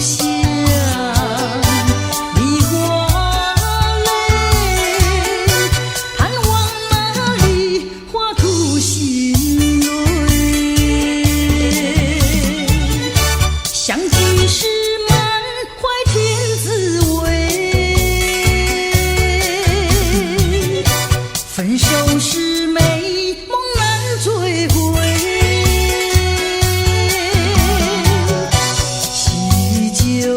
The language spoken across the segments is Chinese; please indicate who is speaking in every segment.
Speaker 1: 喜酒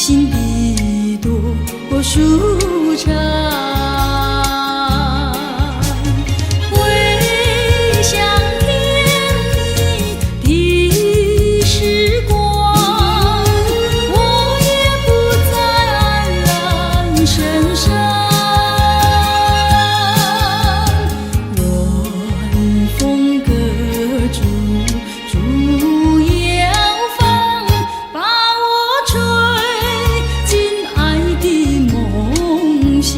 Speaker 1: 心的一朵舒畅。回想甜蜜的时光，我也不再黯然神伤。晚风隔竹，竹摇放，把我吹进爱的梦乡。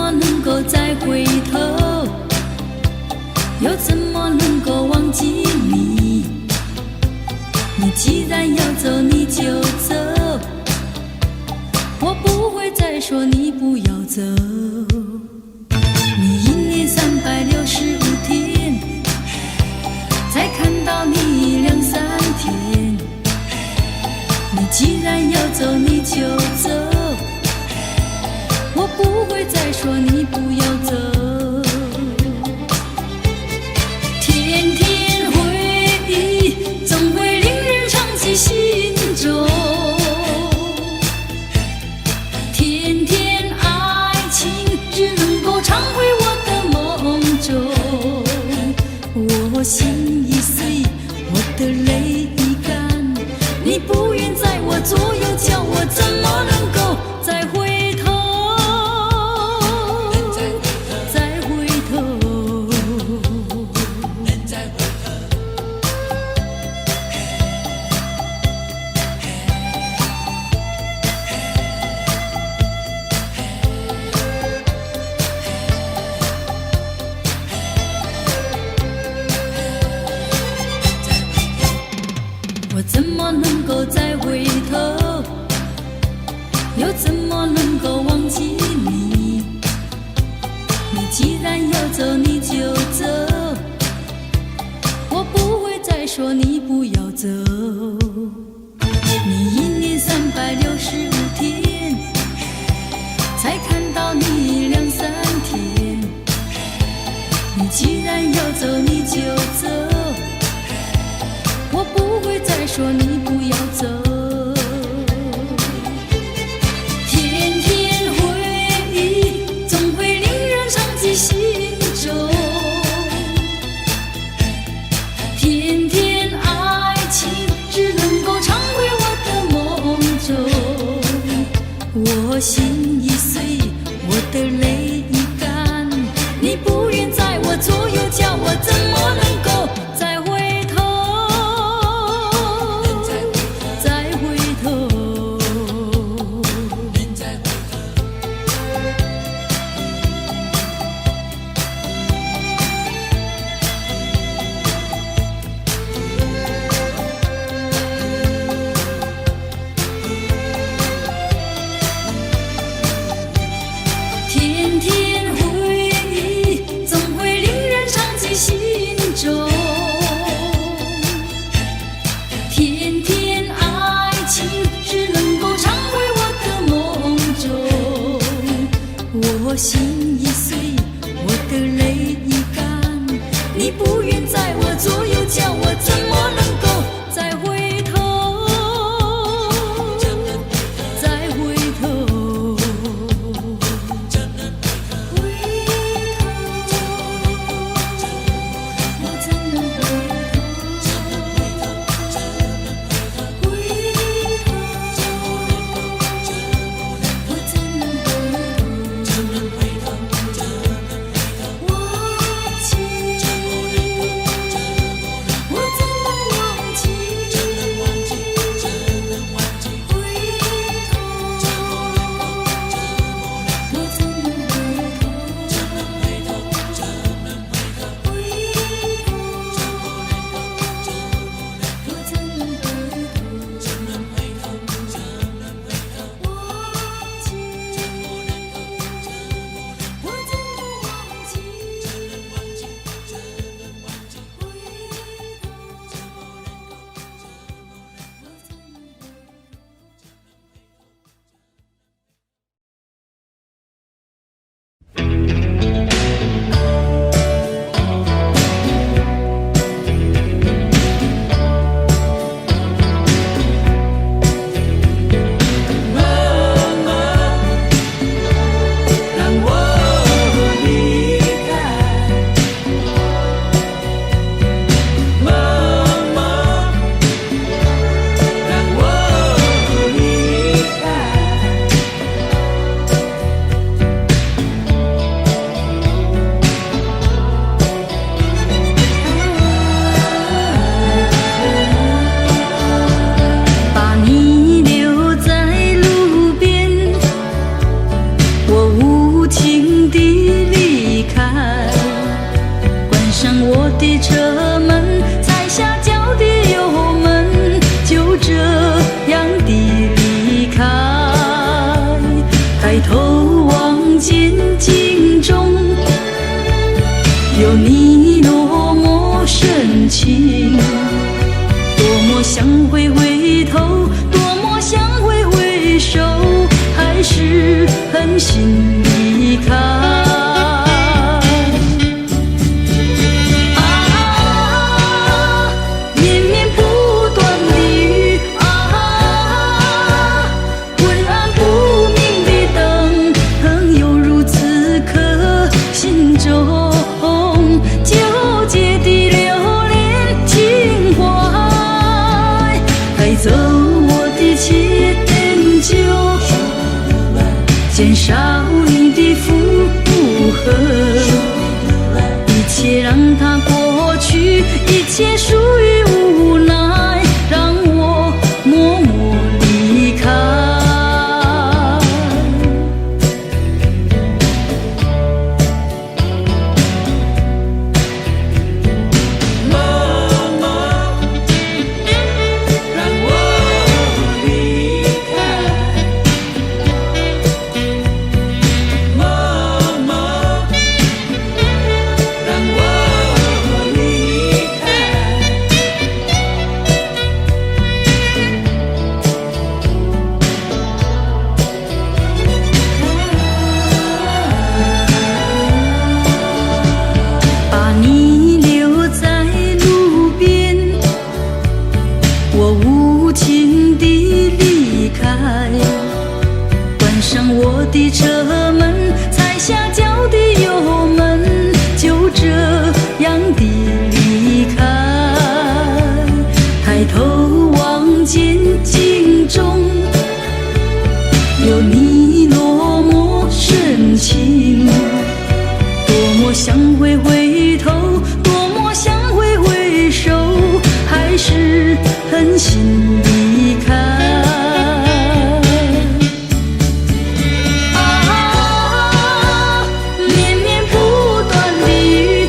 Speaker 1: 么能够再回头？又怎么能够忘记你？你既然要走，你就走，我不会再说你不要走。你1年365天，才看到你2、3天。你既然要走，你就走，我不会再说你不要走。天天回忆，总会令人长记心中。天天爱情，只能够常回我的梦中。我心已碎，我的泪已干，你不愿在我左右，叫我怎么能够再回头？再回头，我怎么能够再回头？又怎么能够忘记你？你既然要走，你就走，我不会再说你不要走。你1年365天，才看到你2、3天。你既然要走，你就走，我不会再说你不要走。天天回忆，总会令人长记心中。天天爱情，只能够常回我的梦中。我心已碎，我的泪已干，你不愿在我左右，叫我怎么能够再回头？再回头，心离开。绵绵不断的雨昏暗不明的灯，犹如此刻心中纠结的留恋情怀，带走我的迁就，减少你的负荷，一切让它过去，一切属于无奈，让我默默离开。
Speaker 2: 默默让我离开，默默让我离开。
Speaker 1: 把你留在路边，我无情地离开，关上我的车门，踩下脚的油门，就这样的离开。抬头望见镜中有你落寞深情，多么想会回头，多么想会回首，还是狠心离开。绵绵不断的雨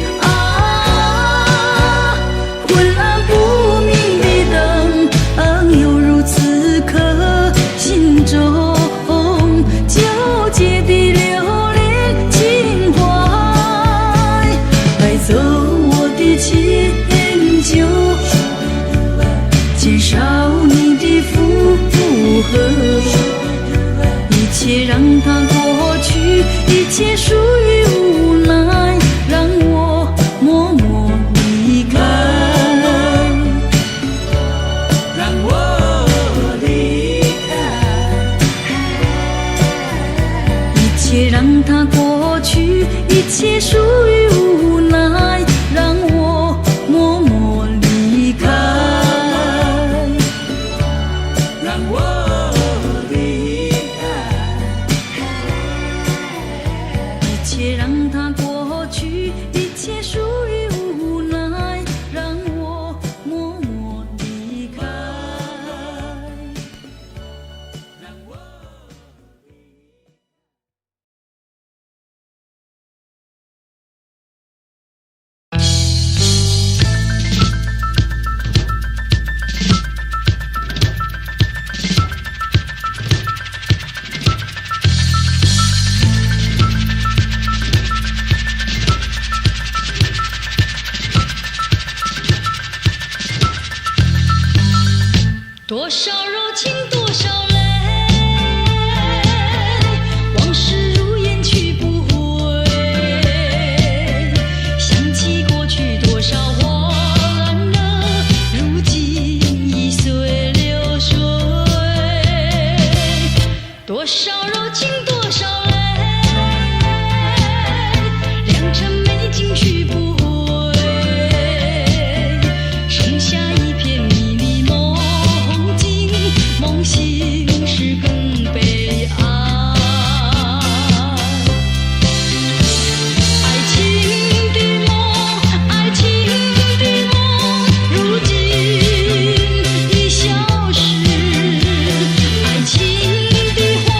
Speaker 1: 昏暗不明的灯，犹如此刻心中纠结的留恋情怀，带走我的迁就，减少你的负荷，一切让它过去，一切属于无奈，让我默默离开。
Speaker 2: 让我离开，
Speaker 1: 一切让它过去，一切属于无奈，让我默默离开。
Speaker 2: 让我离开，
Speaker 1: 一切让它过去，一切属于无奈，让我默默离开。
Speaker 2: 让我。
Speaker 1: 多少柔情多少泪，往事如烟去不回，想起过去多少花烂了，如今已随流水。多少柔情多少泪，良辰美景去不回，剩下一片迷离梦境，梦醒时更悲哀。爱情的梦，爱情的梦，如今已消失。爱情的花，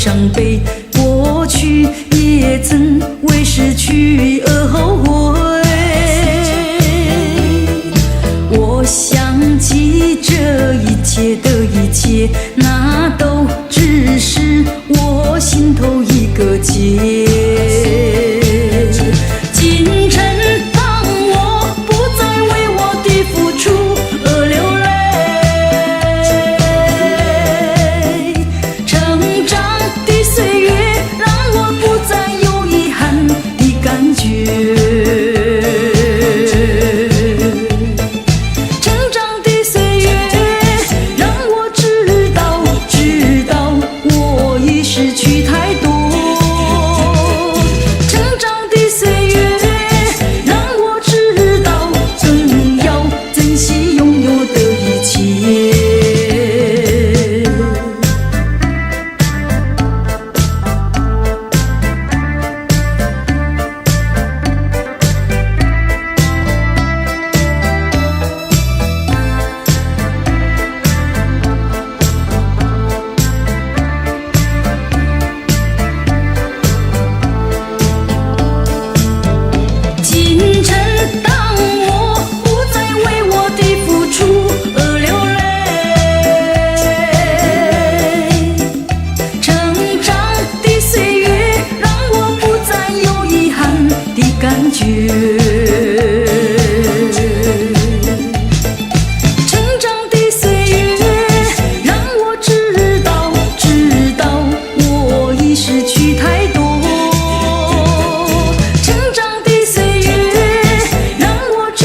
Speaker 1: 伤悲，过去也曾为失去而后悔。我想起这一切的一切，那都只是我心头一个结。今晨当我不再为我的付出而流泪，成长的岁月让我不再有遗憾的感觉。感觉，成长的岁月让我知道我已失去太多。成长的岁月让我知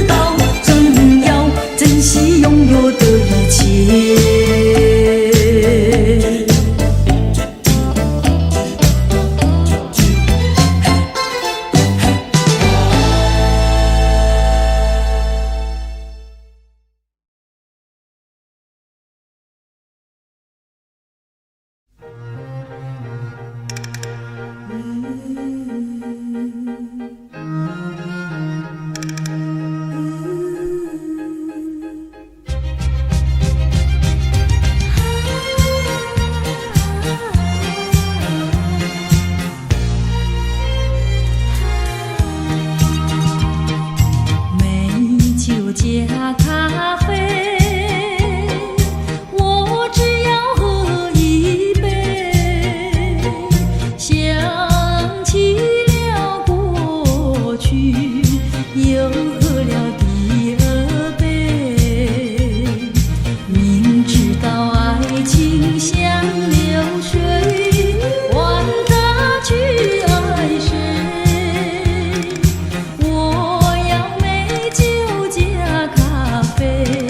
Speaker 1: 道更要珍惜拥有的一切。加咖啡，我只要喝一杯。想起了过去，又喝了第二杯。明知道爱情像流水，管他去爱谁，我要美酒加咖啡。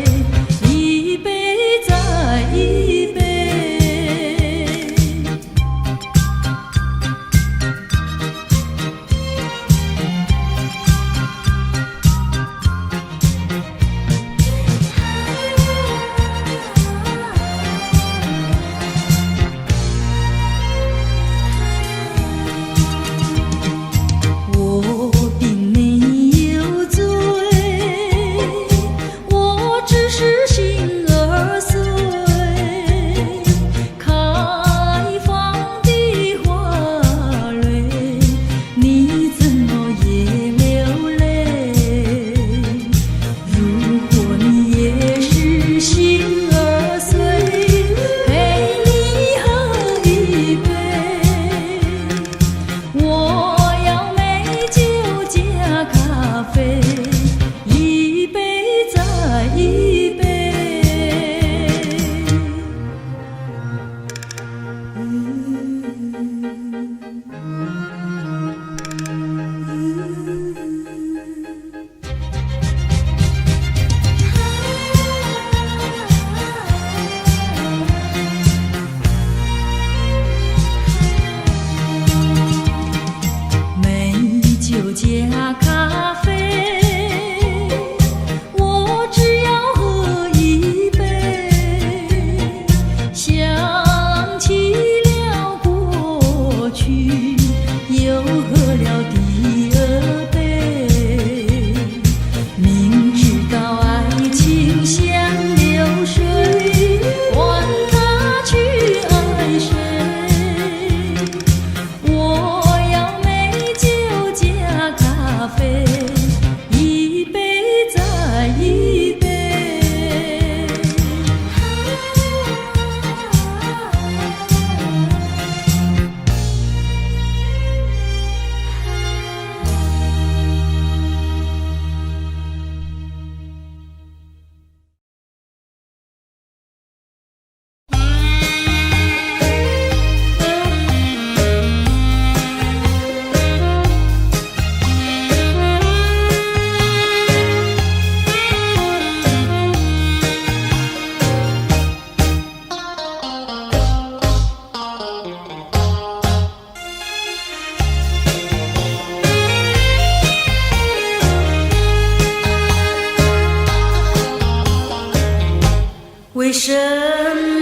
Speaker 1: 什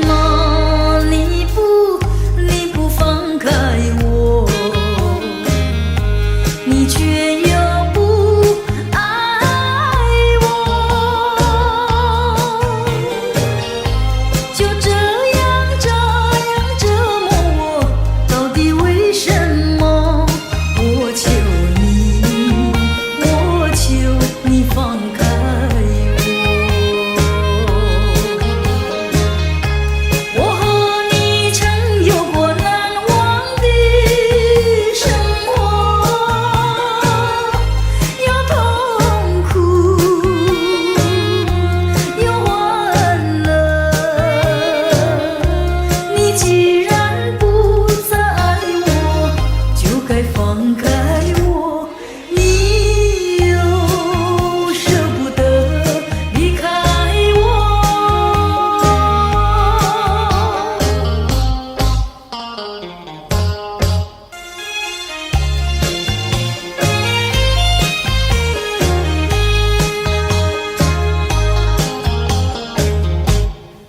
Speaker 1: 么你不放开我，你却又不爱我，就这样折磨我，到底为什么？我求你放开我和你曾有过难忘的生活，有痛苦，有欢乐。你既然不再爱我，就该放开我。你又舍不得离开我。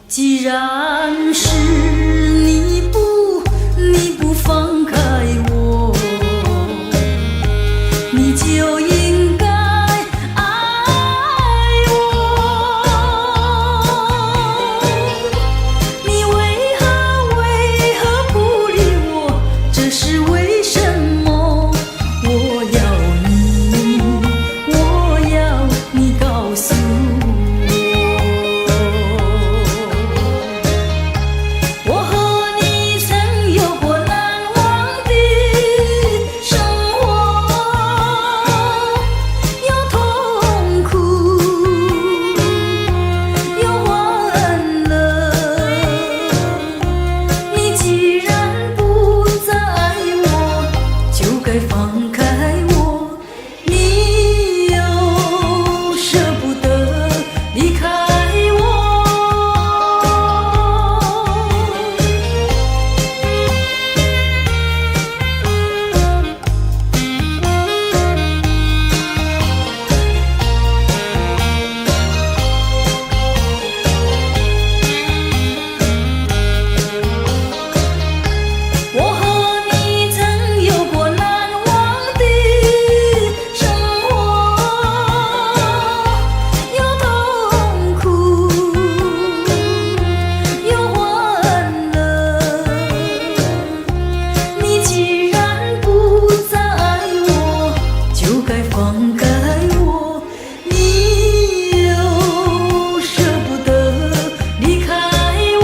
Speaker 1: 既然是你不放开我，你就应该爱我。你为何不理我？这是为什么？我要你告诉我和你曾有过难忘的生活，有痛苦，有欢乐。你既然不再爱我，就该放开我。你又舍不得离开我。我和你曾有过难忘的生活，有痛苦，有欢乐。你既然不再爱我，就该放开我。你又舍不得离开我。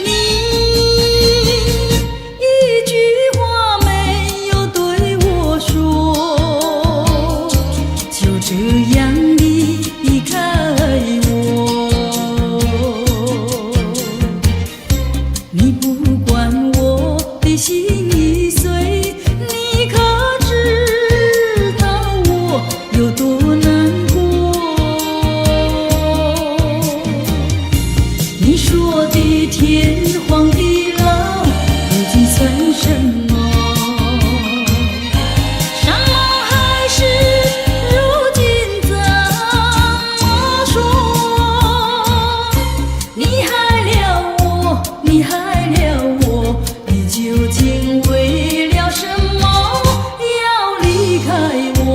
Speaker 1: 你一句话没有对我说，就这样离开我。你不管我的心已碎，你可知道我有多难过？你说的天荒地老，如今算什么？伤疤还是如今怎么说？你害了我，你害了我，你究竟为了什么要离开我？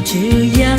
Speaker 1: 这样。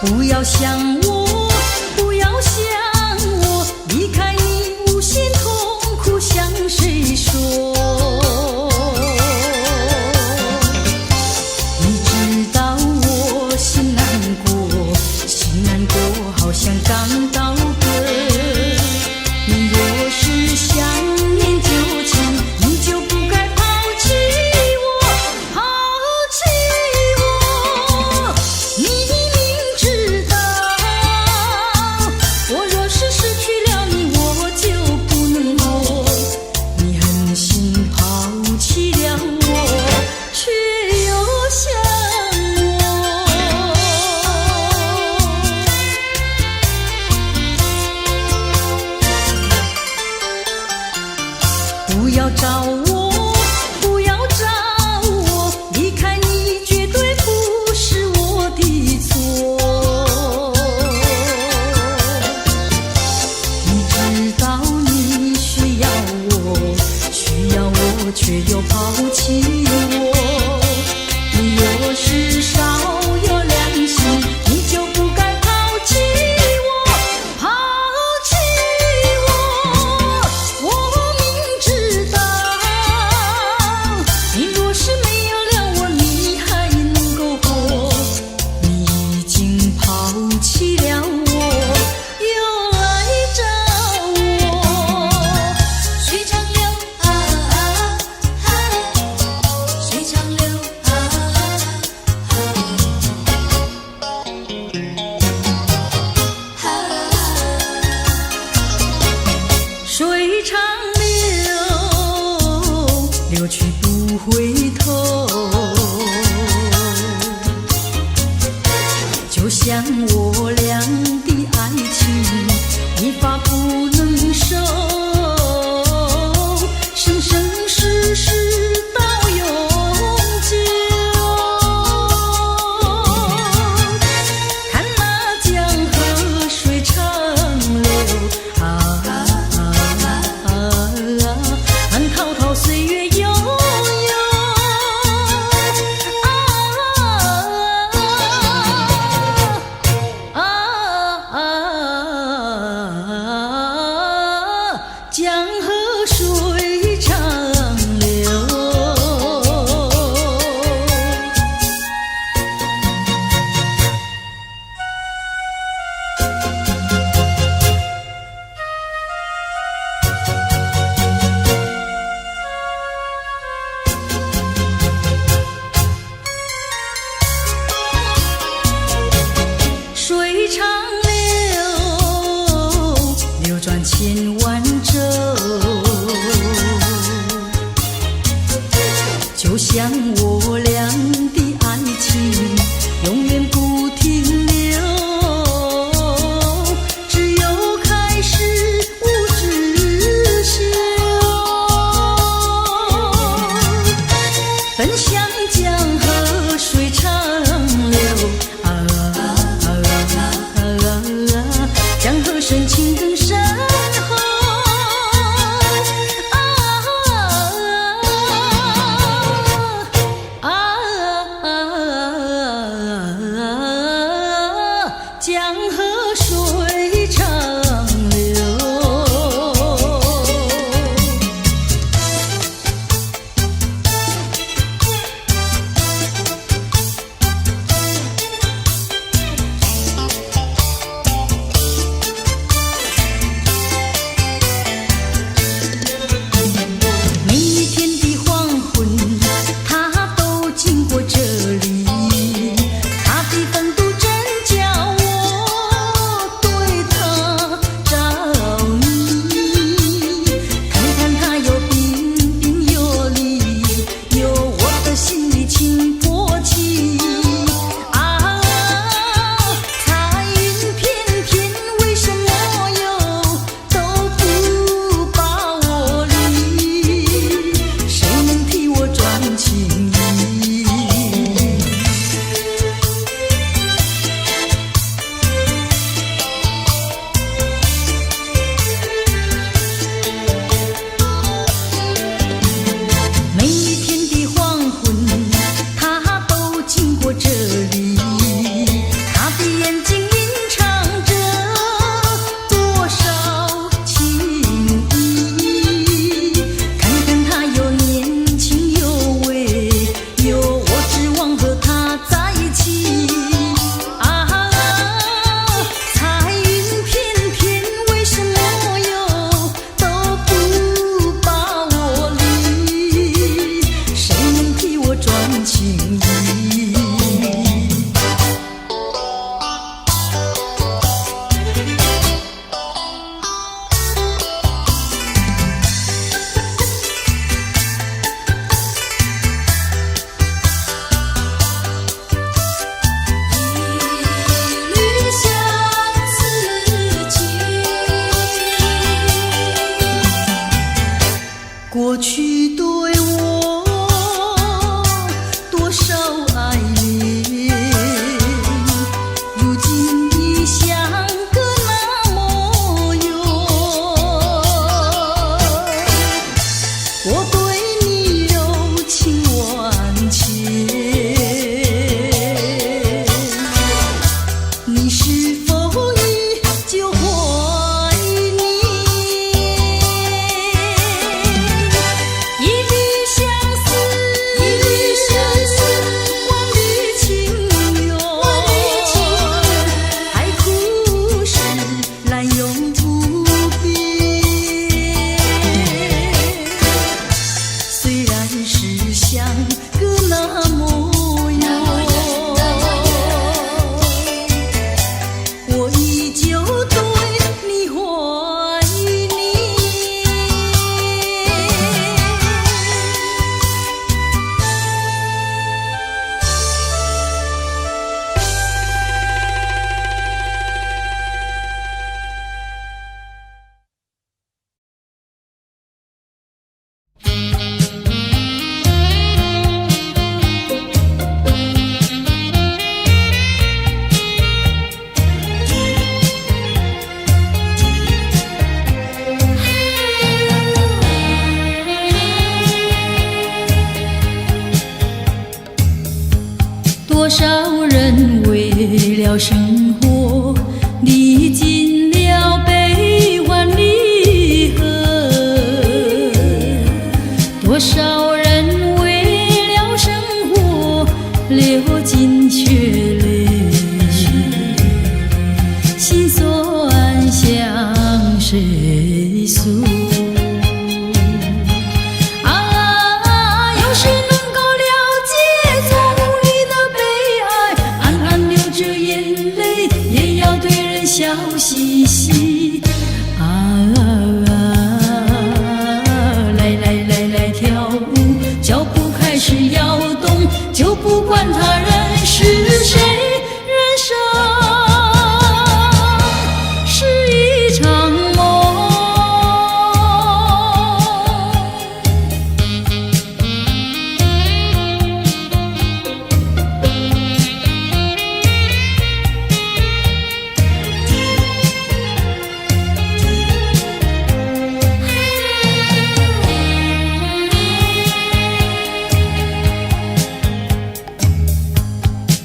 Speaker 1: 不要想我，不要想我，离开你无限痛苦向谁说？你知道我心难过，心难过好像刚到歌。你若是想念旧情，你就不该抛弃我，抛弃我。你明知道，我若是失去了你，我就不能活。你狠心抛弃了我，却又想我。不要找我，不要找我，离开你绝对不是我的错。你知道你需要我，需要我，却又抛弃我。你若是少有良心，你就不该抛弃我，抛弃我。我明知道，你若是没有了我，你还能够活。你已经抛弃了我，又来找我。
Speaker 3: 水长流啊啊啊，水长流啊啊啊，
Speaker 1: 水长流，流去不回头。就像我俩的爱情，一发不能收，生生世世到永久。看那江河水长流啊啊啊，看滔滔岁月悠悠江河水长流。水长流，流转千万洲，就像我俩的爱情，永远不停留。只有开始无止休，奔向江河水长流啊啊啊啊，江河深情更深厚江河水长流。个那模样。我依旧对你怀念。多少人为了生活历尽了悲欢离合，多少人为了生活流尽血泪，心酸向谁诉？笑嘻嘻来跳舞，脚步开始摇动，就不管他人是谁，人生是一场梦。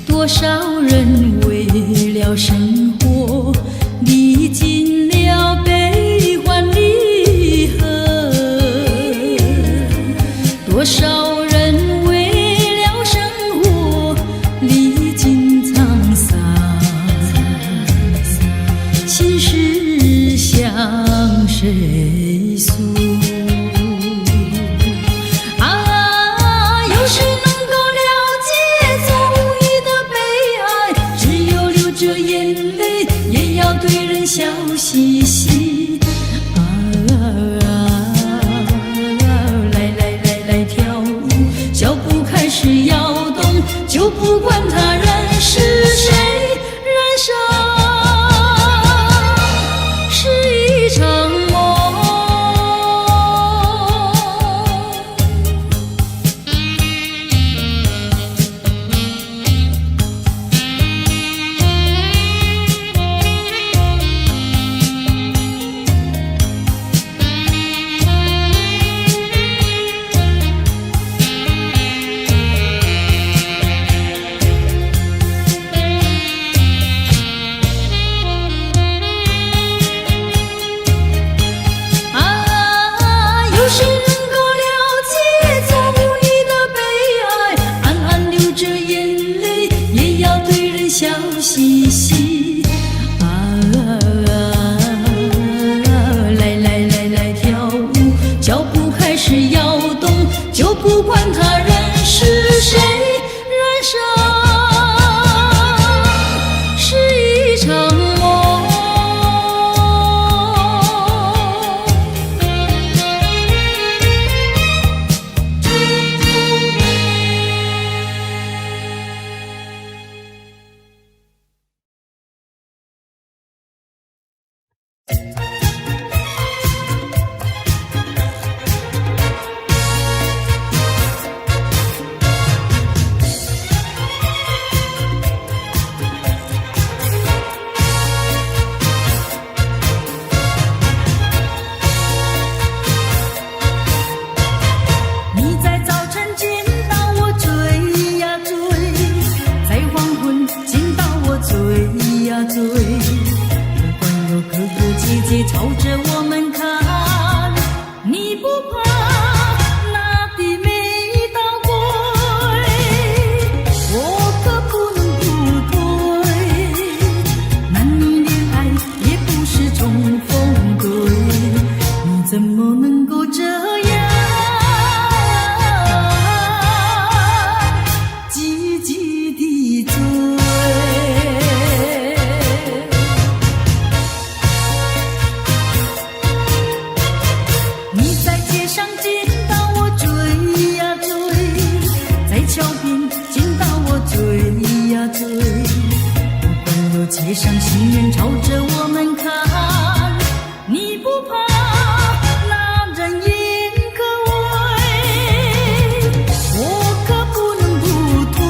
Speaker 1: 多少人为了生活历尽了悲欢离合，多少人为了生活历尽沧桑，心事向谁诉？有谁能够了解纵欲的悲哀？只有流着眼泪，也要对人笑嘻街上行人朝着我们看，你不怕那人言可畏，我可不能不退，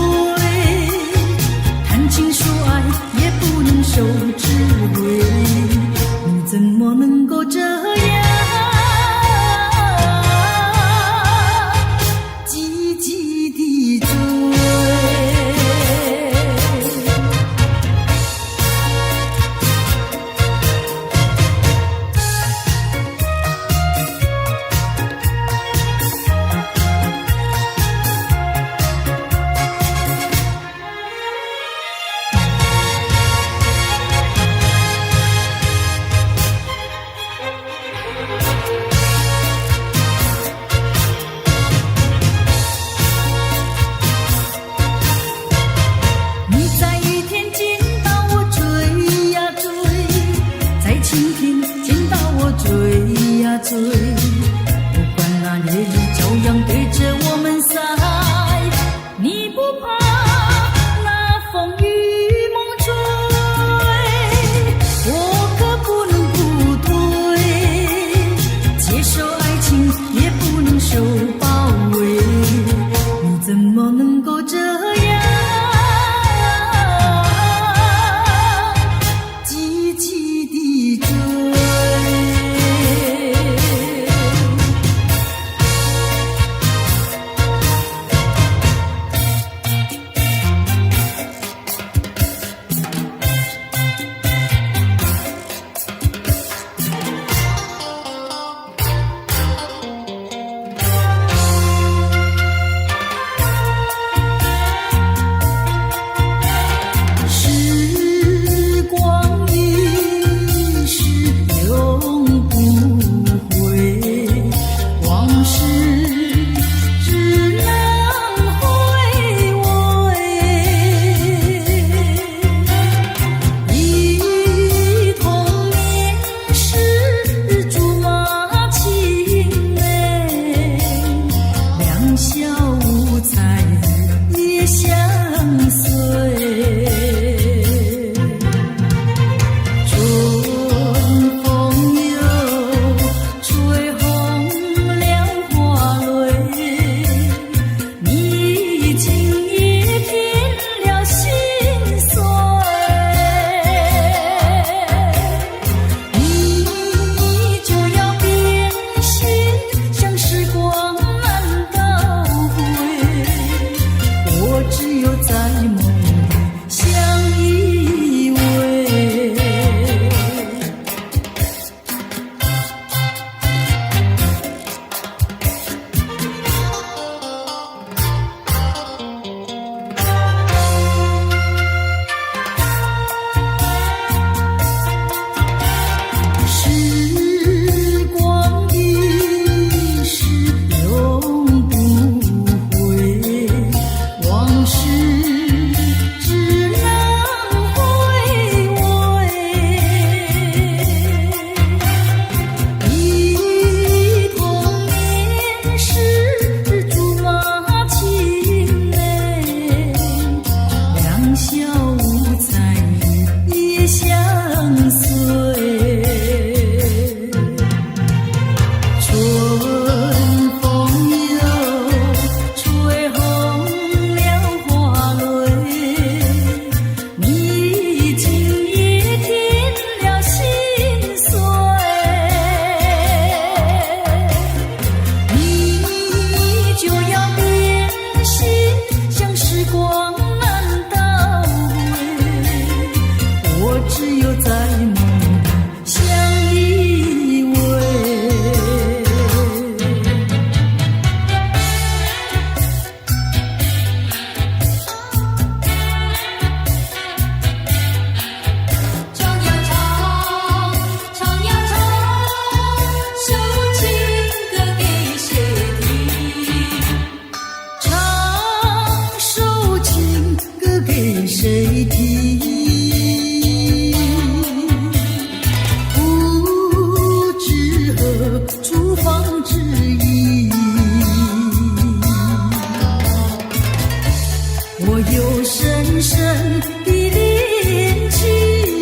Speaker 1: 谈情说爱也不能受指挥，你怎么能够这样积极地追？你在雨天见到我追呀追，在晴天见到我追呀追，不管那烈日照样对着我们晒，你不怕那风雨猛吹，我可不能不退，接受爱情也不能受包围，你怎么能够这样积极地追？时光一逝永不回，往事只能回味。忆童年时竹马青梅，两小无猜也相随。春风又吹红了花蕊，你今夜添了心碎，你就要变心，像时光难倒回，我只有在梦里相依偎。时光一逝永不回，往事只能回味。忆童年时竹马青梅，两小无猜也相随。春风又吹红了花蕊，你今夜添了心碎，你就要变心，像时光难倒回，我只有在梦里相依偎。唱呀唱，唱呀唱，首情歌给谁听？唱首情歌给谁听？不知何处方知意，我有深深的恋情。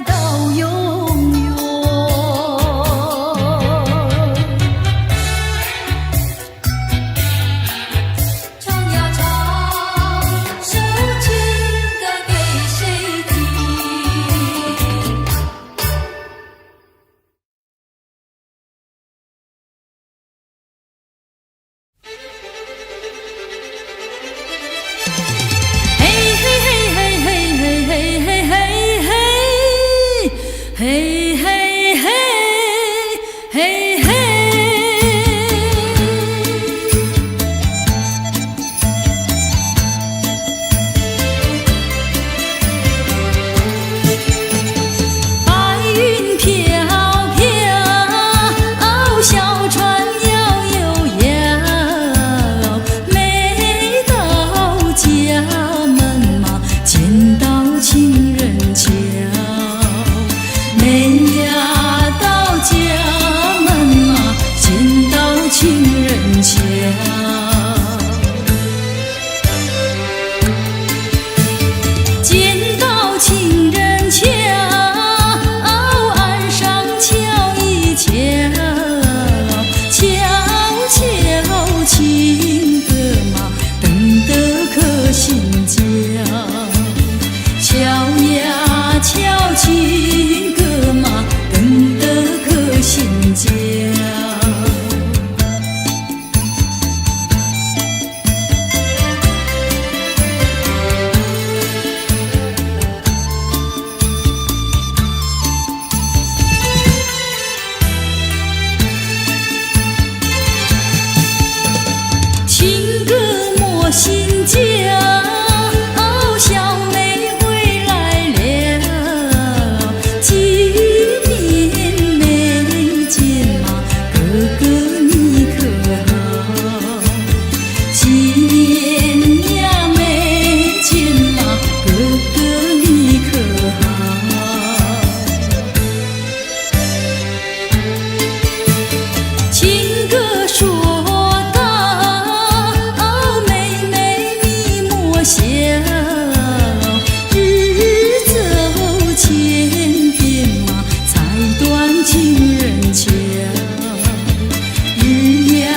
Speaker 1: 到永远。
Speaker 3: 唱呀唱，首情歌给谁听？
Speaker 1: 嘿嘿嘿嘿嘿嘿嘿嘿嘿嘿嘿嘿嘿嘿嘿。白云飘飘，小船摇悠摇，每到家门嘛，见到情人桥。每呀到家门嘛，见到情人桥。见到情人桥，岸上瞧一瞧，悄悄情歌嘛，等得可心焦。瞧呀瞧情歌嘛，等得可心焦。情歌莫心焦，小妹回来了，几年没见嘛，哥哥你可好？几年呀没见嘛，哥哥你可好？情歌说到，妹妹你莫笑，日走千遍嘛，才断情人桥。日呀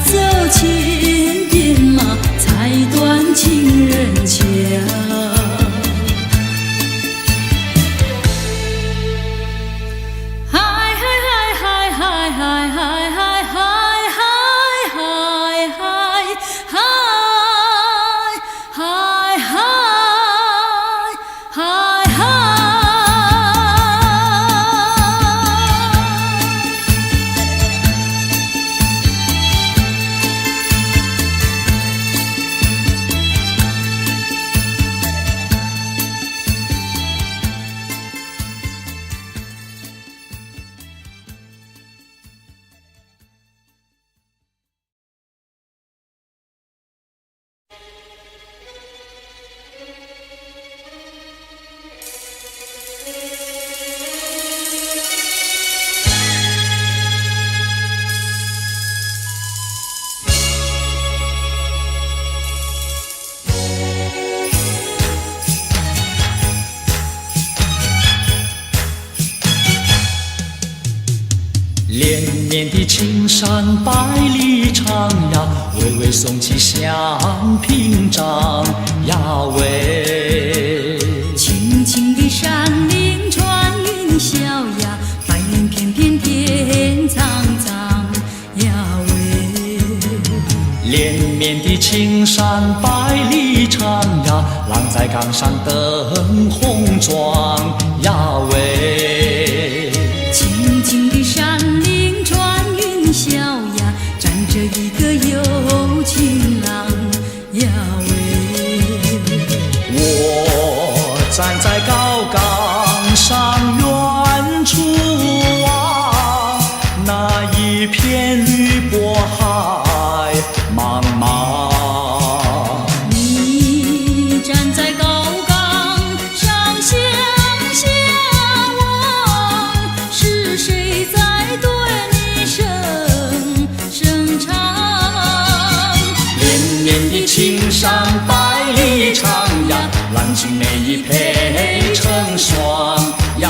Speaker 1: 走千遍嘛，才断情人桥。嗨嗨嗨嗨嗨嗨嗨嗨嗨嗨嗨嗨嗨嗨。
Speaker 4: 连绵的青山百里长呀，巍巍耸起像屏障呀喂。
Speaker 1: 青青的山岭穿云霄呀，白云片片天苍苍呀喂。
Speaker 4: 连绵的青山百里长呀，浪在岗上灯红妆呀喂。
Speaker 1: 青青的山岭穿云霄呀，站着一个有情郎呀喂。
Speaker 4: 我站在高岗上，远处望那一片绿波海茫茫。
Speaker 1: 你站在高岗上向下望，是谁在对你声唱？
Speaker 4: 连绵的青山百里长呀，郎情眉一配成双呀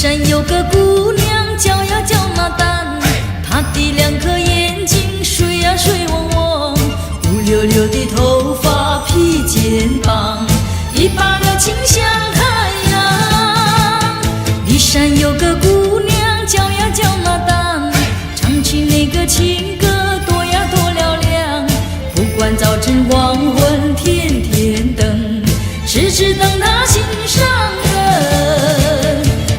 Speaker 1: 山有个姑娘叫呀叫那丹，她的两颗眼睛水呀水汪汪，乌溜溜的头发披肩膀，一把个情像太阳。骊山有个姑娘叫呀叫那丹，唱起那个情歌多呀多嘹亮，不管早晨黄昏天天等，痴痴等她心上人。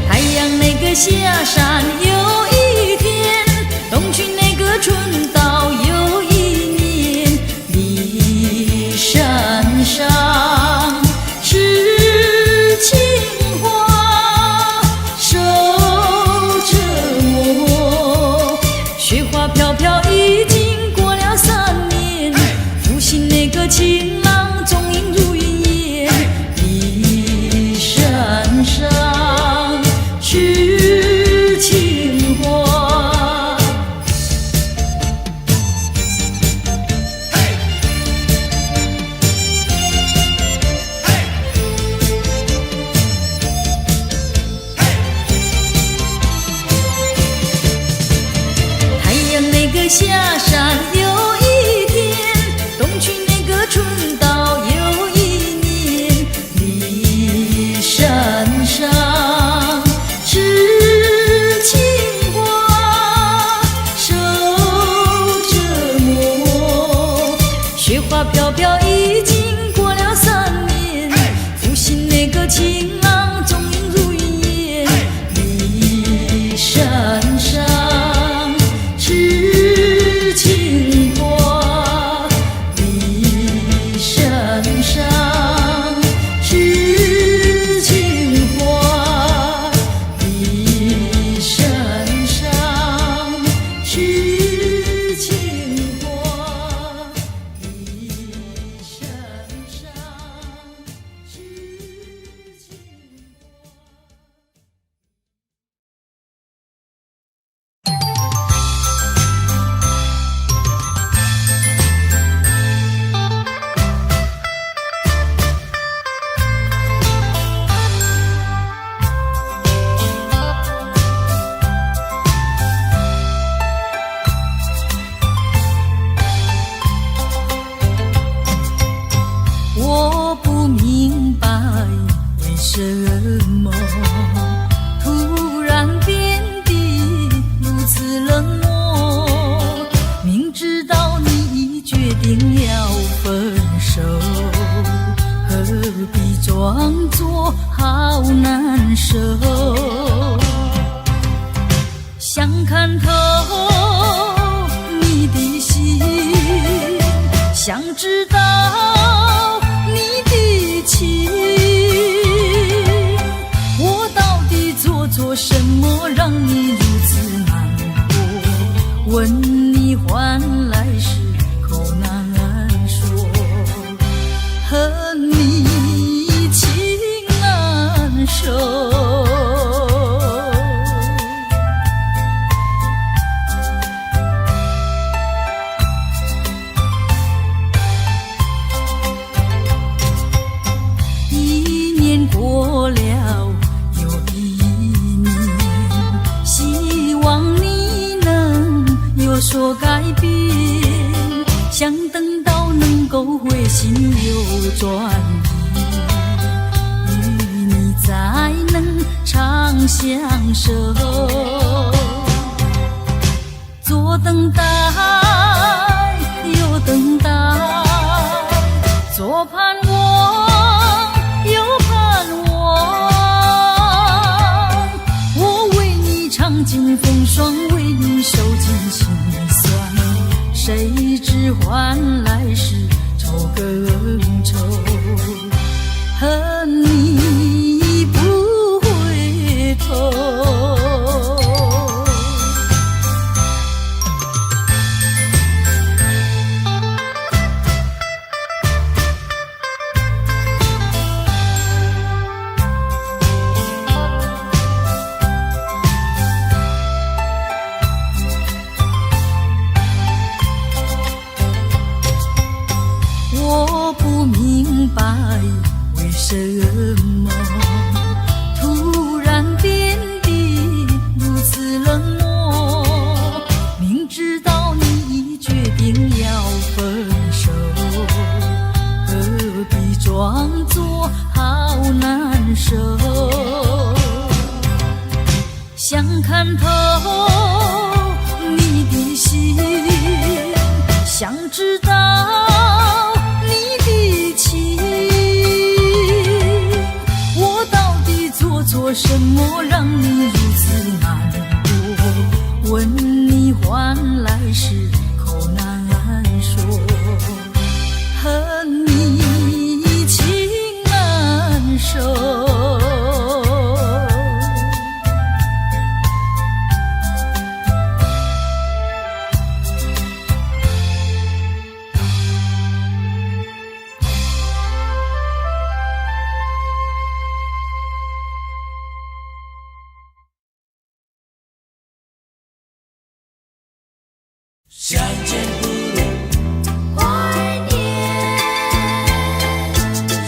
Speaker 1: 太阳那个下山有一天，东去那个春到有一年。骊山上是青花守着我，雪花飘飘已经过了3年，负心那个情郎踪影如云烟。骊山上是青花。太阳那个下山有一天，东去那个春到有一年。骊山上是青花守着我，雪花飘飘已经过了3年，负心那个情郎踪影如云烟。骊山上是青花，骊山上是青花，骊山上是青花，骊山上是青我不明白为什么突然变得如此冷漠，明知道你已决定要分手，何必装作好难受。想看透你的心，想知道你的情，我到底做什么让你如此难过？问你换来时口难说，和你情难收。过了又一年，希望你能有所改变，想等到能够回心又转意，与你才能长相守。左等待右等待，左盼望右盼望，我为你尝尽风霜，为你受尽辛酸，谁知换来是愁更愁，恨你不回头。我不明白为什么突然变得什么让你如此难过？问你换来时口难说，恨你情难收。
Speaker 2: 相见不如
Speaker 3: 怀念，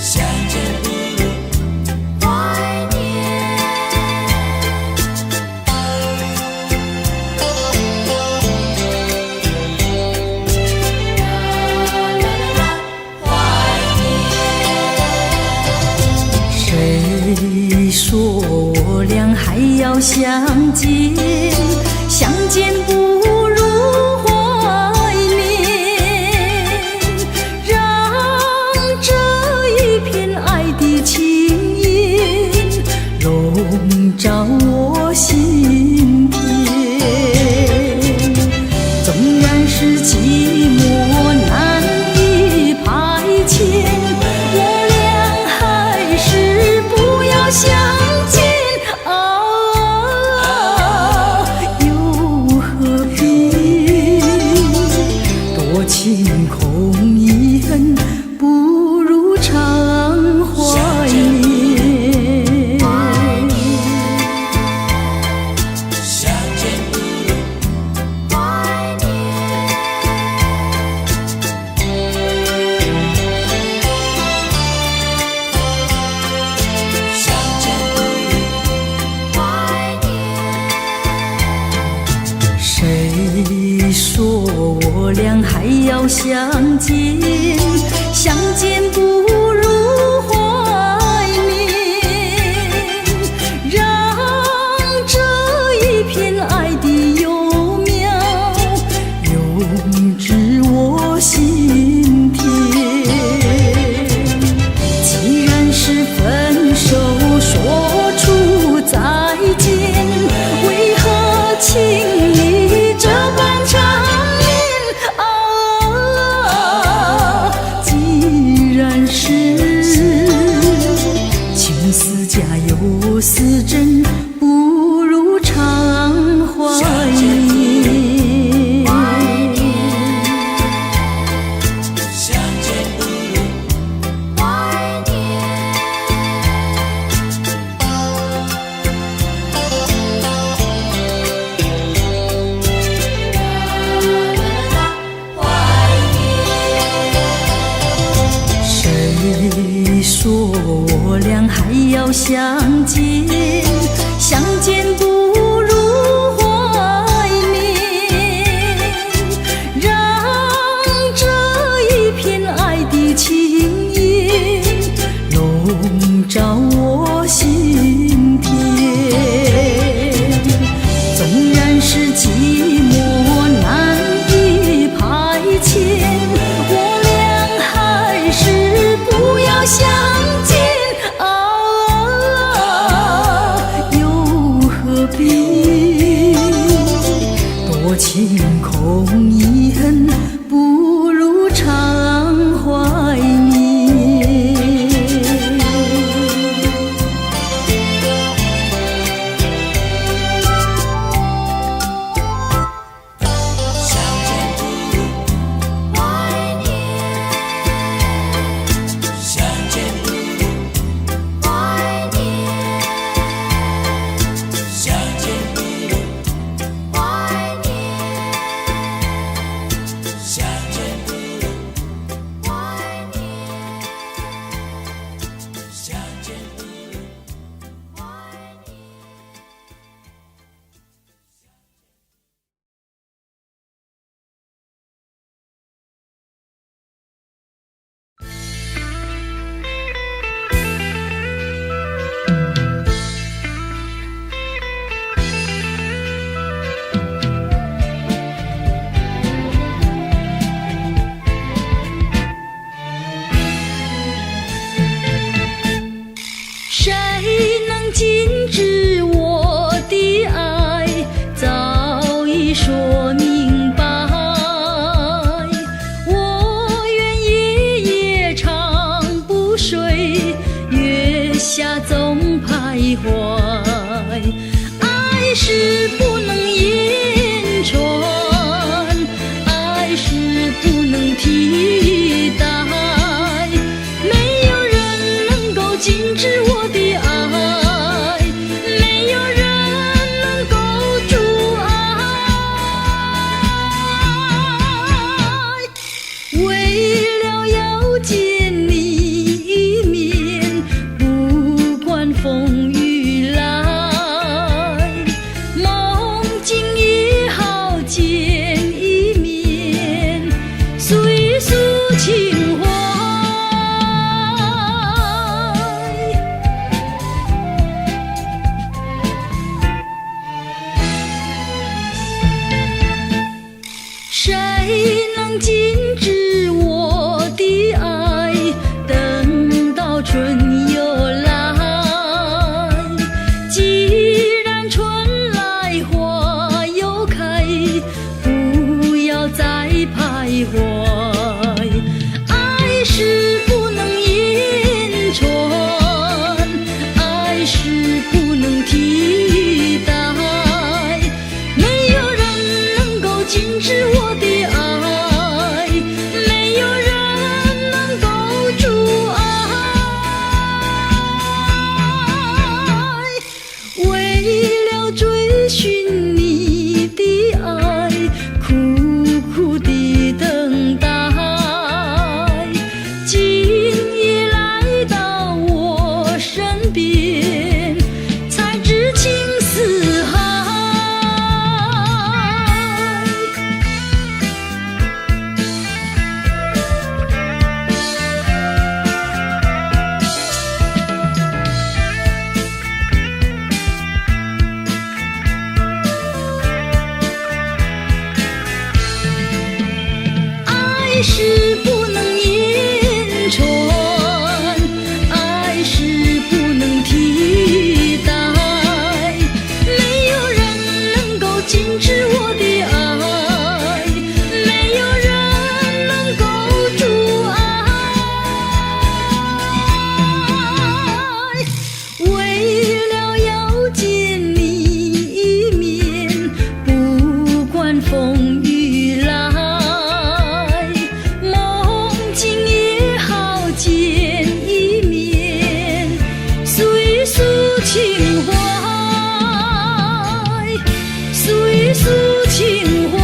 Speaker 2: 相见不如
Speaker 3: 怀念。
Speaker 1: 谁说我俩还要相见？相见不如怀念，让这一片爱的情意笼罩我心田。纵然是寂寞难以排遣，我俩还是不要相见啊！又何必多情空一恨，不如常怀念。
Speaker 2: 相见不如
Speaker 3: 怀念，
Speaker 2: 相见不如
Speaker 3: 怀念。
Speaker 1: 谁说我俩还要相见？相见不如怀念，让这一片爱的幼苗永植我心田。既然是分手，说出再见，为何情意这般缠绵啊？既然是情丝假又似真，不如常怀念。
Speaker 2: 相见不如
Speaker 3: 怀念，
Speaker 1: 谁说我俩还要相见？相见不如怀念，让这一片爱的情意笼罩我心田。纵然是寂寞难以排遣，我俩还是不要相见啊！又何必多情空一恨，不如常怀念。
Speaker 2: 相见不如
Speaker 3: 怀念，
Speaker 2: 相见不
Speaker 1: 禁止我的爱，早已说明白。我愿夜夜长不睡，月下总徘徊。爱是不能言传，爱是不能替代，没有人能够禁止我的爱，没有人能够阻碍。为了要见你一面，不管风雨来，梦境也好见一面，诉一诉情怀。谁能禁止我的爱？等到春又来，既然春来花又开，不要再徘徊。爱是不能言传，爱是不能替代，没有人能够禁止我的爱，没有人能够阻碍。为了追寻你的爱，苦苦地等待，今夜来到我身边，才知情似海。爱是不能言传，爱是不能替代，没有人能够禁止我的爱，没有人能够阻碍。为了要见你一面，不管风雨来，梦境也好见一面，诉一诉情怀，诉一诉情怀。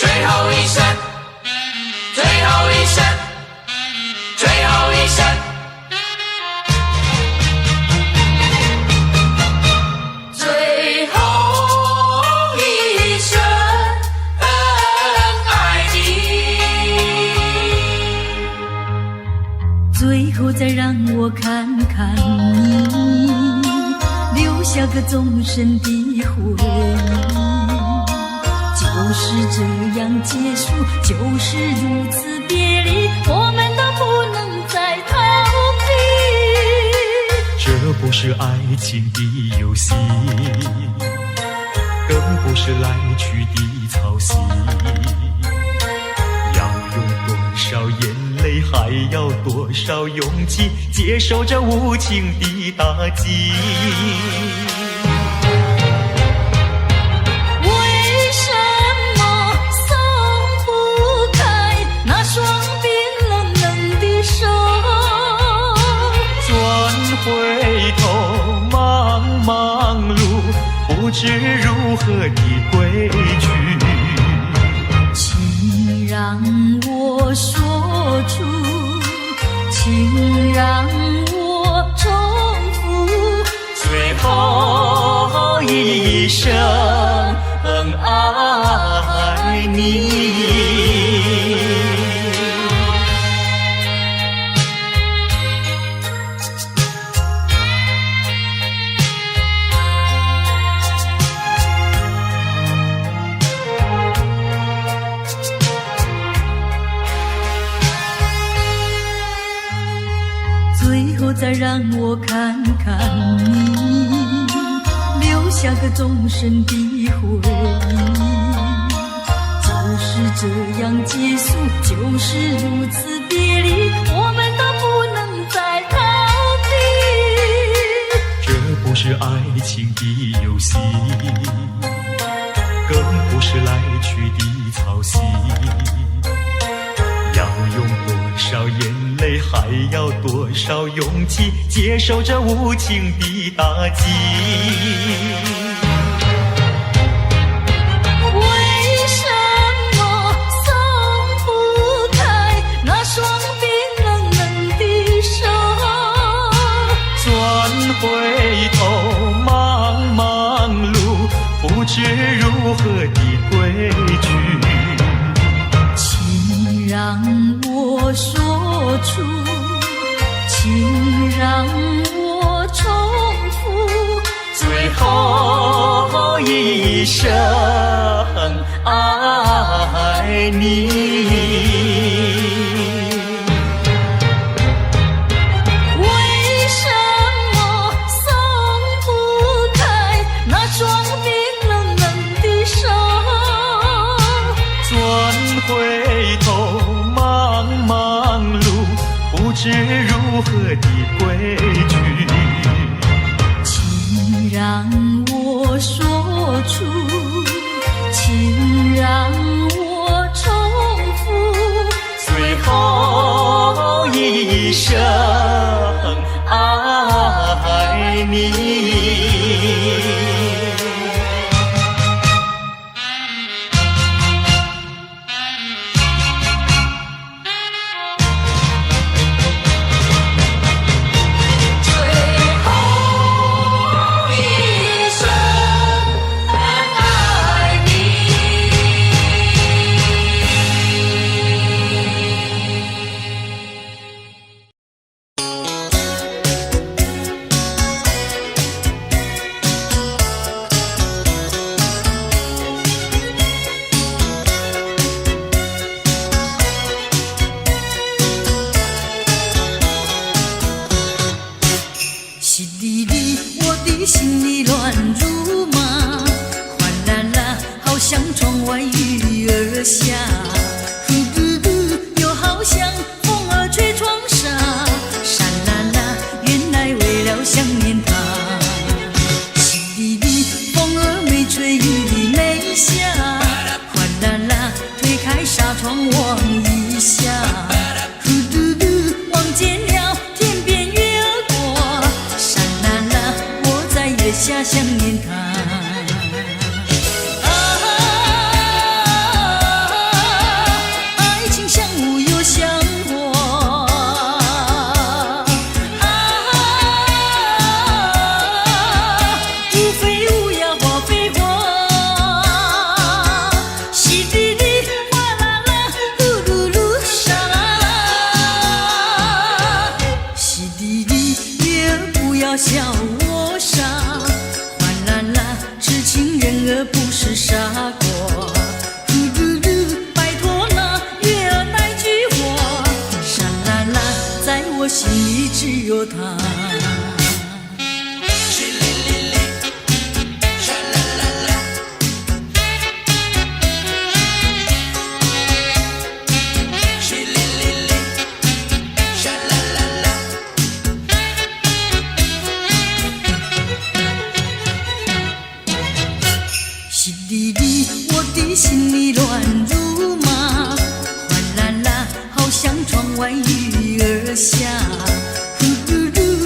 Speaker 2: 最后一声，最后一声，最后一声，最后一声，爱你。
Speaker 1: 最后再让我看看你，留下个终身的回忆。就是这样结束，就是如此别离，我们都不能再逃避。
Speaker 4: 这不是爱情的游戏，更不是来去的操心。要用多少眼泪，还要多少勇气，接受这无情的打击。回头茫茫路，不知如何的归去。
Speaker 1: 请让我说出，请让我重复
Speaker 4: 最后一声爱你。
Speaker 1: 再让我看看你，留下个终身的回忆。就是这样结束，就是如此别离，我们都不能再逃避。
Speaker 4: 这不是爱情的游戏，更不是来去的操心。要用多少眼泪，还要多少勇气，接受这无情的打击。
Speaker 1: 为什么松不开那双冰冷冷的手？
Speaker 4: 转回头，茫茫路，不知如何的归去。
Speaker 1: 请让我说出，请让我重复
Speaker 4: 最后一声爱你。
Speaker 1: 为什么松不开那双冰冷冷的手？
Speaker 4: 转回头，茫茫路，不知如何的归去。
Speaker 1: 请让我说出，请让我重复
Speaker 4: 最后一声爱你。
Speaker 1: 淅沥沥，我的心里乱如麻，哗啦啦，好像窗外雨儿下，呼嘟嘟，又好像风儿吹窗纱，沙啦啦，原来为了想念他。淅沥沥，风儿没吹，雨没下，哗啦啦，推开纱窗望一下，呼嘟嘟，望见了天边月儿过，沙啦啦，我在月下想念他。爱情像雾又像火，无非无呀花非花，淅沥沥，哗啦啦，噜噜噜，沙啦啦，淅沥沥，月儿不要笑我傻，哗啦啦，痴情人儿不是傻瓜，呼噜噜，拜托那月儿来娶我，沙啦啦，在我心里只有他。淅沥沥，我的心里乱如麻，哗啦啦，好像窗外雨儿下，呼嘟嘟，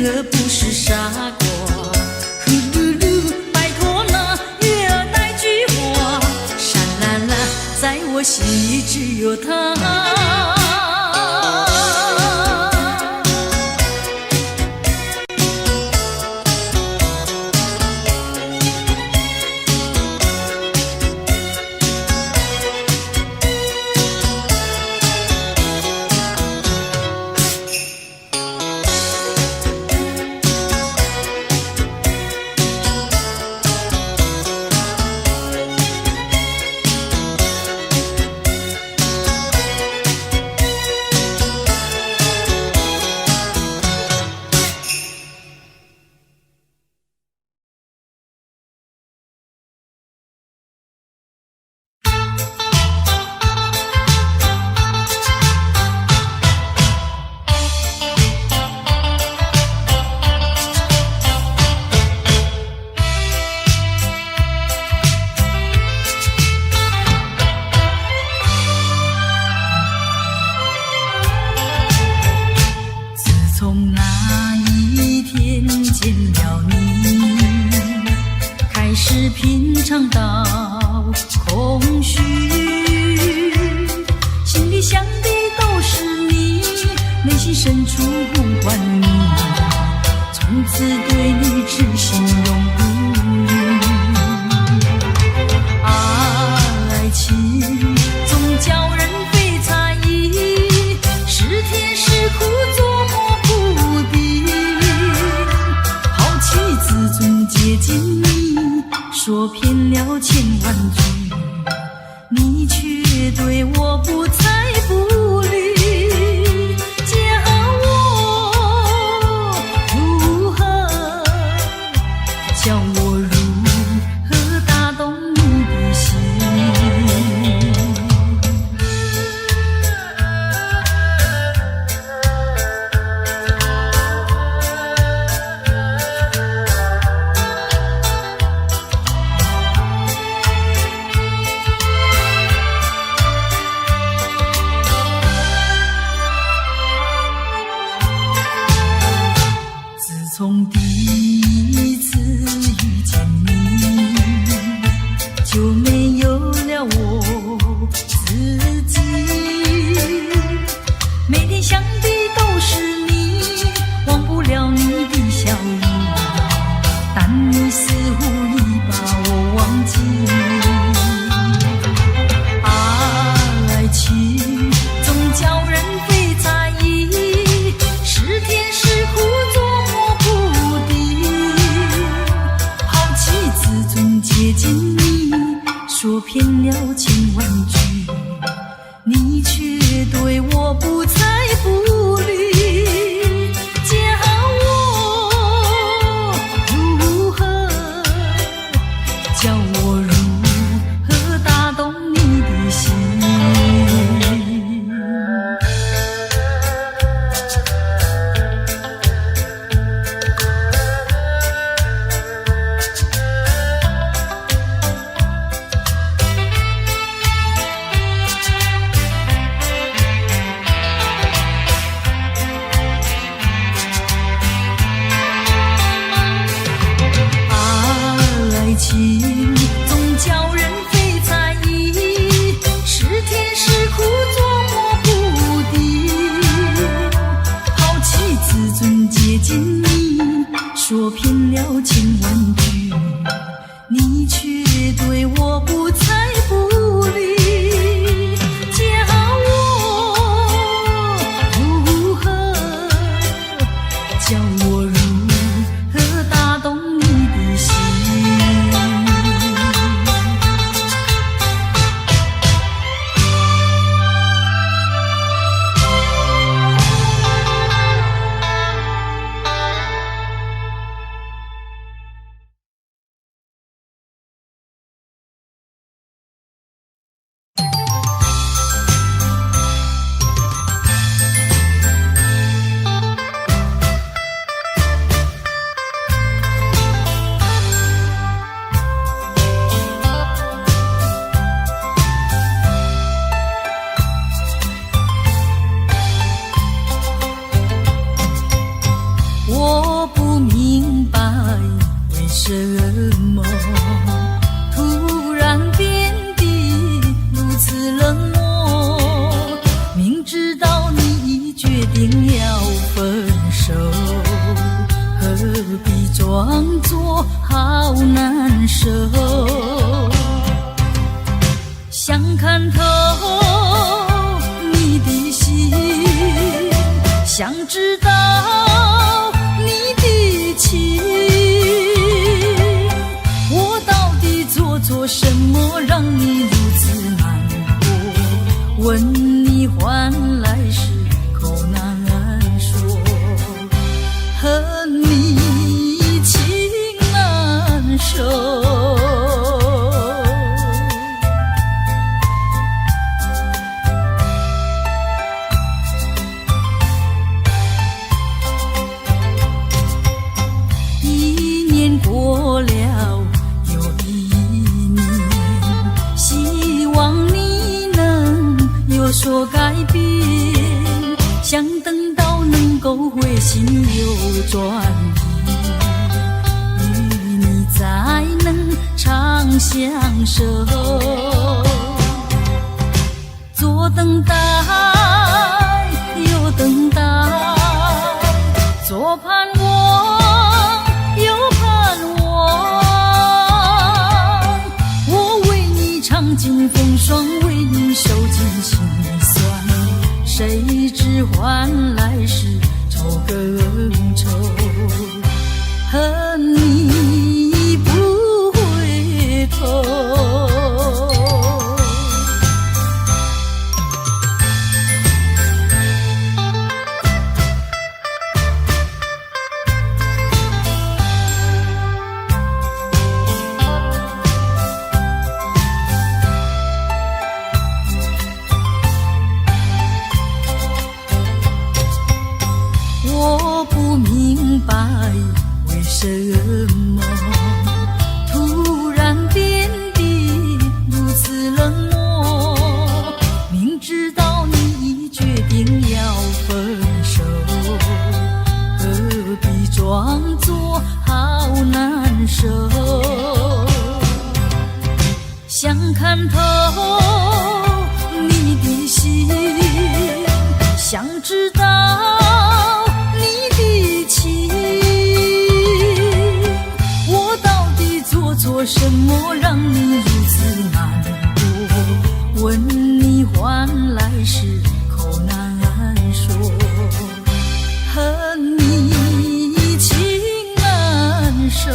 Speaker 1: 儿不是傻瓜。呼噜噜，拜托了，月儿那句话，沙啦啦，在我心里只有他。从那一天见了你，开始品尝到空虚，心里想的都是你，内心深处呼唤你，从此对你痴心永不渝。爱情总叫人非猜疑，是甜是苦接近你，说遍了千万句，你却对我不睬不理，叫我如何，叫我如何打动你的心？从第一次遇见你，就没有了我自己。每天想的都是你，忘不了你的笑容，但你似乎已把我忘记。爱情总叫人非猜疑，是甜是苦接近你，说遍了千万句，你却对我不睬不理，叫我如何，叫我如何打动你的心？情总叫人非猜疑，是甜是苦捉摸不定，抛弃自尊接近你，说遍了千万句，你却对我不睬不理，叫我如何，叫我如何打动你的心？什么突然变得如此冷漠？明知道你已决定要分手，何必装作好难受？想看透你的心，想知道你的情，我到底做什么让你如此难过？问你换来是口难说，和你情难守。过了又一年，希望你能有所改变，想等到能够回心又转意，与你才能长相守。左等待右等待，左盼望右盼望，我为你尝尽风霜，为你受尽辛酸，谁知换来是愁更愁，恨你不回头。我不明白为什么突然变得如此冷漠，明知道你已决定要分手，何必装作好难受？想看透你的心，想知道你的情，我到底做什么让你如此难过？问你换来是口难说，和你情难守。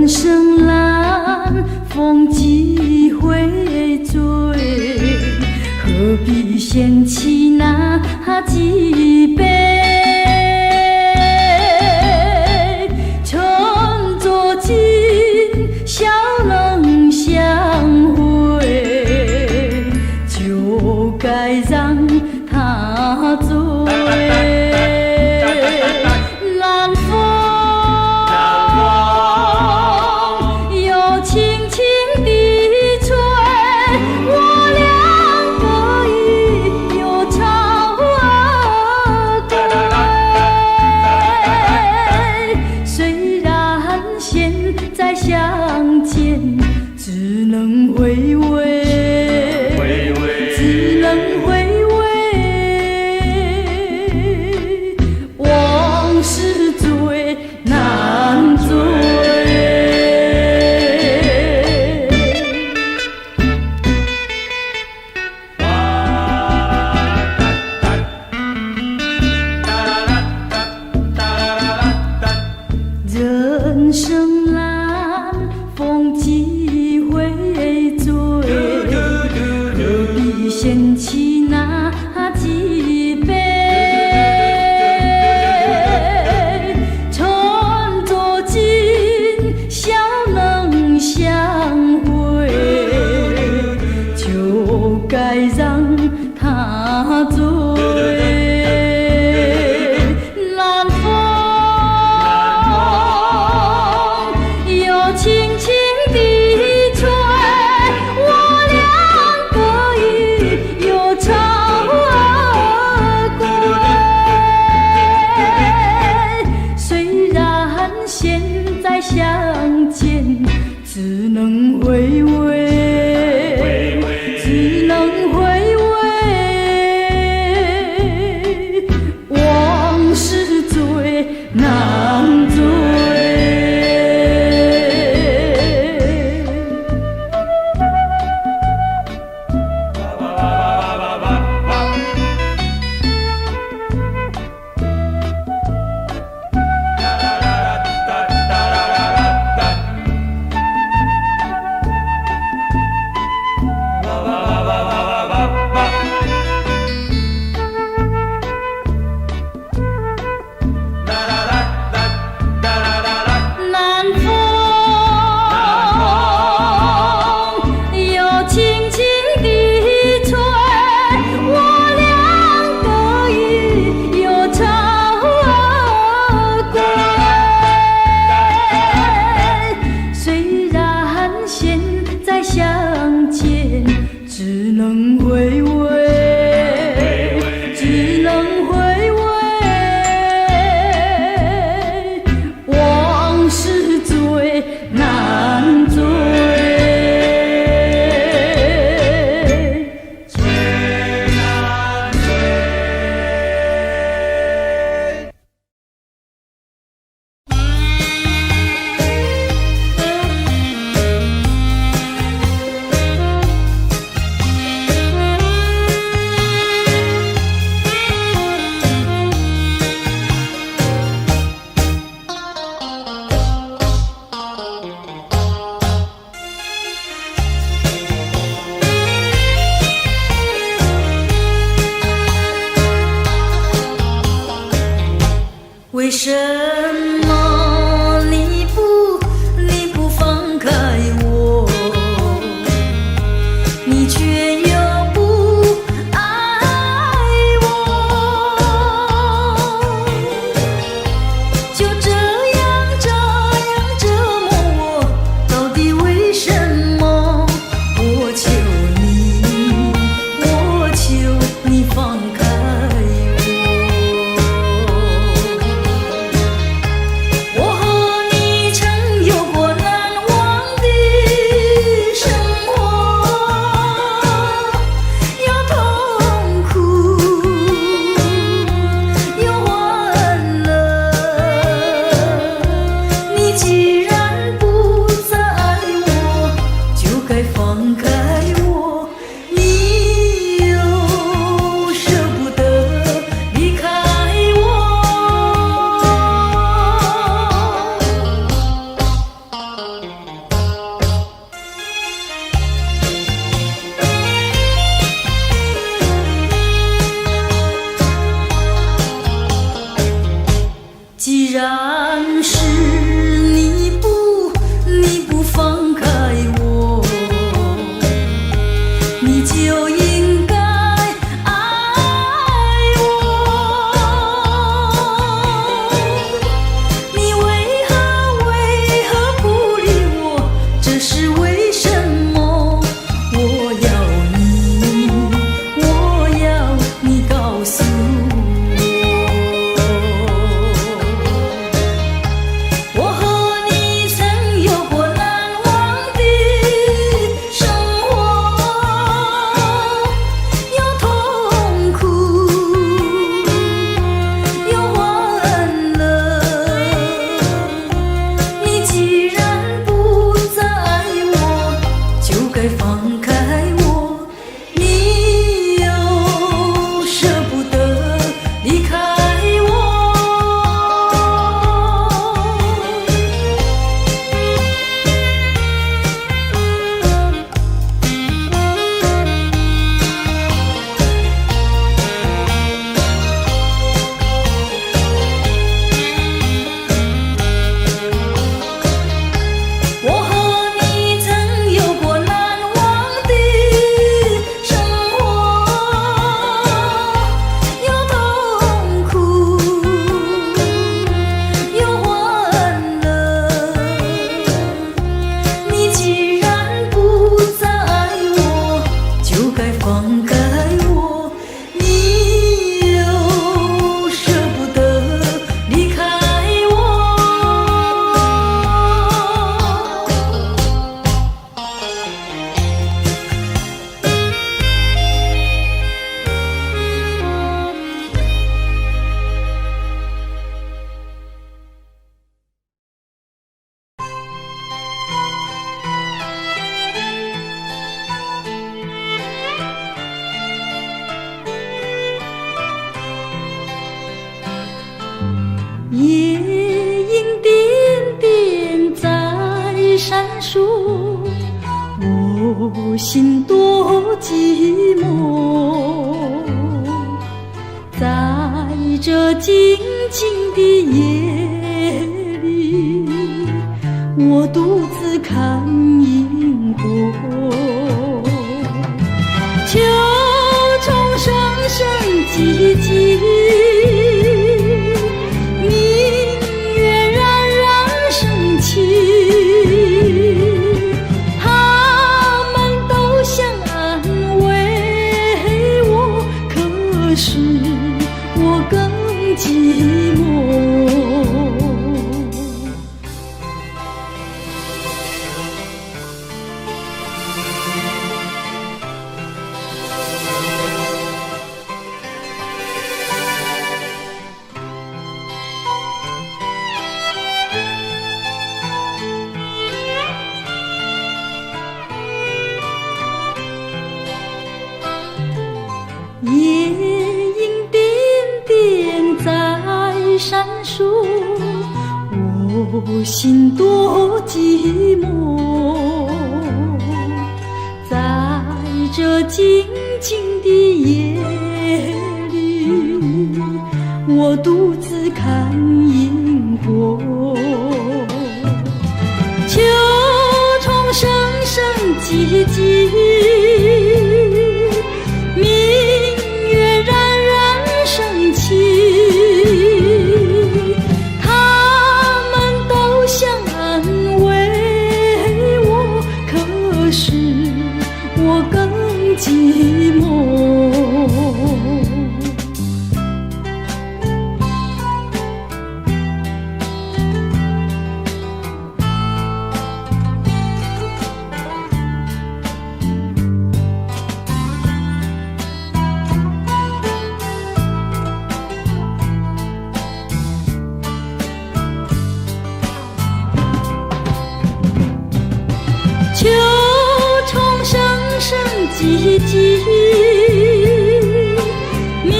Speaker 1: 人生蓝，风几回醉，何必嫌弃那几杯？趁作今笑能相会，就该让他醉。南风又轻轻地吹，我两个已又朝归。虽然现在相见，只能回味，只能回味。往事最难追。人生蓝，风几回醉，何必嫌弃那几杯？趁作今笑能相会，就该让他醉。南风又轻轻地吹，我两个已又朝归。虽然现在相见，只能回味，只能回味。往事最难追。南风又轻轻地吹，我两个已又朝归。虽然现在相见，只能回味，只能回味。往事最难追。为什么你不放开我，你却又不爱我？就这样折磨我，到底为什么？我求你放开我。既然是你不放开我，你就应该爱我。你为何不理我？这是为什么？我要你告诉我。我和你曾有过难忘的生活，有痛苦，有欢乐。你既然不再爱我，就该放开我。你又舍不得离开我。我和你曾有过难忘的生活，有痛苦，有欢乐。你既然不再爱我，就该放开我。你又舍不得离开我。夜莺点点在闪烁，我心多寂寞。在这静静的夜里，我独自看萤火。秋虫声声唧唧，明月冉冉升起，他们都想安慰我，可是我更寂寞。夜莺点点在闪烁，我心多寂寞。在这静静的夜里，我独自看萤火。秋虫声声唧唧，明月冉冉升起，他们都想安慰我，可是我更寂寞。秋虫声声唧唧，明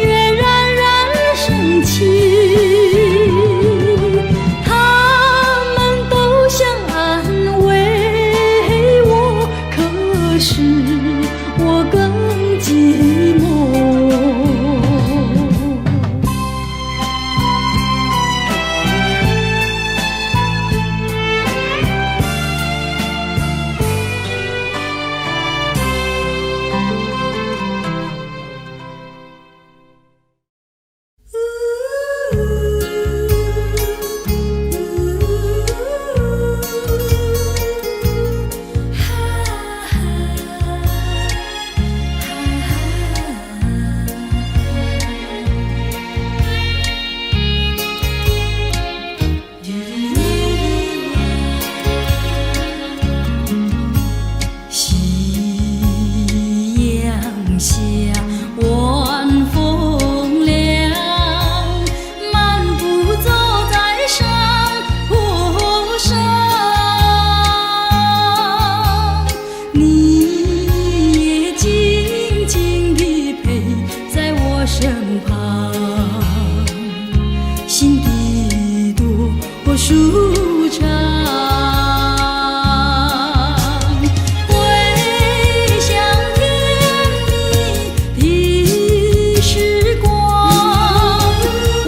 Speaker 1: 月冉冉升起，他们都想安慰我，可是我更寂寞。心底多舒畅。回想甜蜜的时光，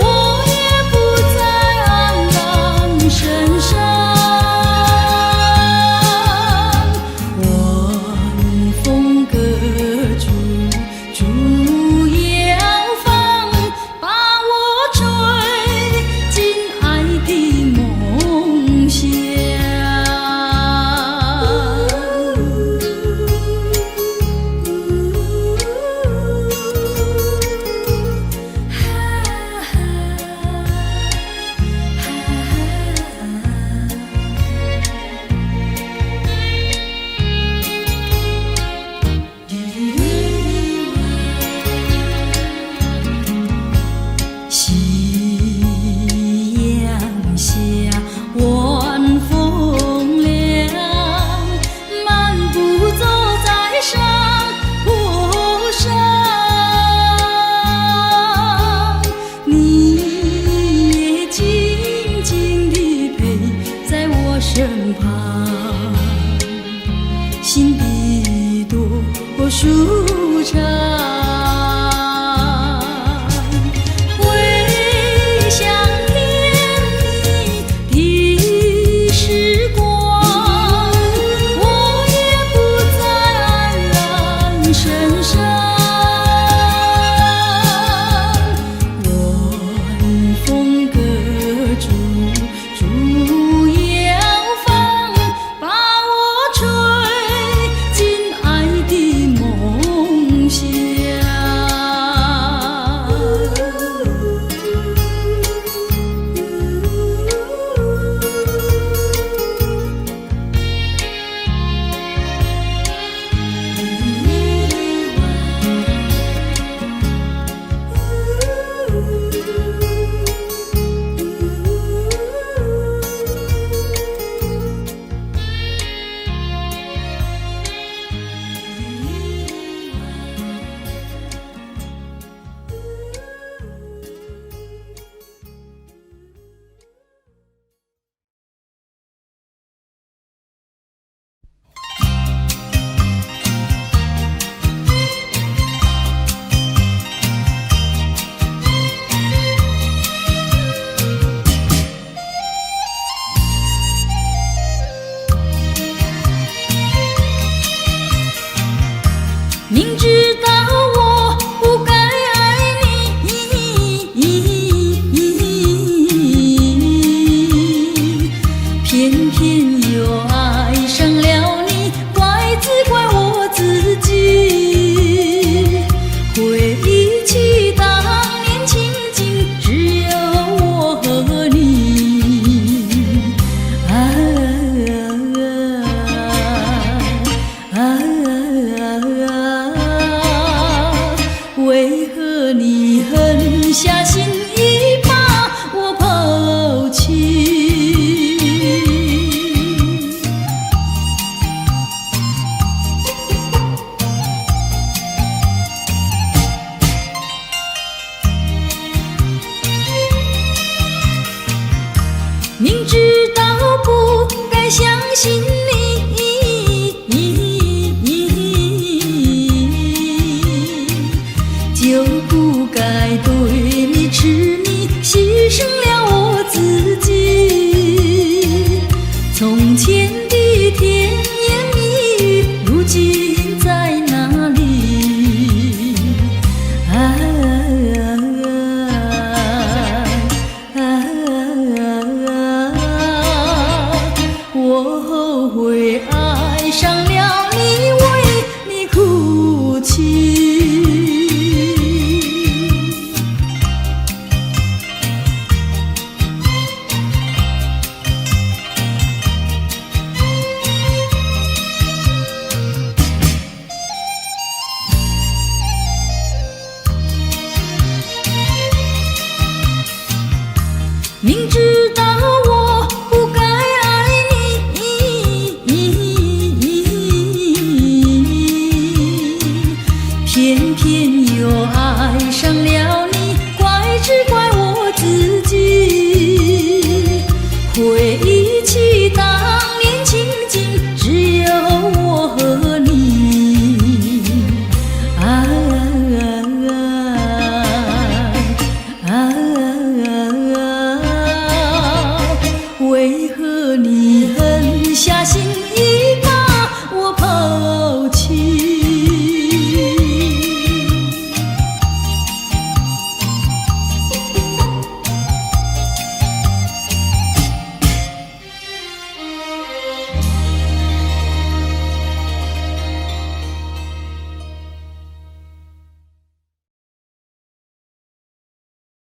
Speaker 1: 我也不再黯然神伤。晚风隔竹，竹摇放，把我吹进爱的梦乡。夕阳下，晚风凉，漫步走在山坡上，你也静静地陪在我身旁，心底多舒畅。回想甜蜜的时光，我也不再黯然神伤。晚风隔竹，竹摇放，把我吹进爱的梦乡。明知道我不该爱你，偏偏又爱上了你，怪只怪我自己。回忆起当年情景，只有我和你。为何你狠下心意把我抛弃？明知道不该相信就不该对你痴迷，牺牲了我自己。从前的甜言蜜语，如今在哪里？我后悔爱上了你，为你哭泣。明知道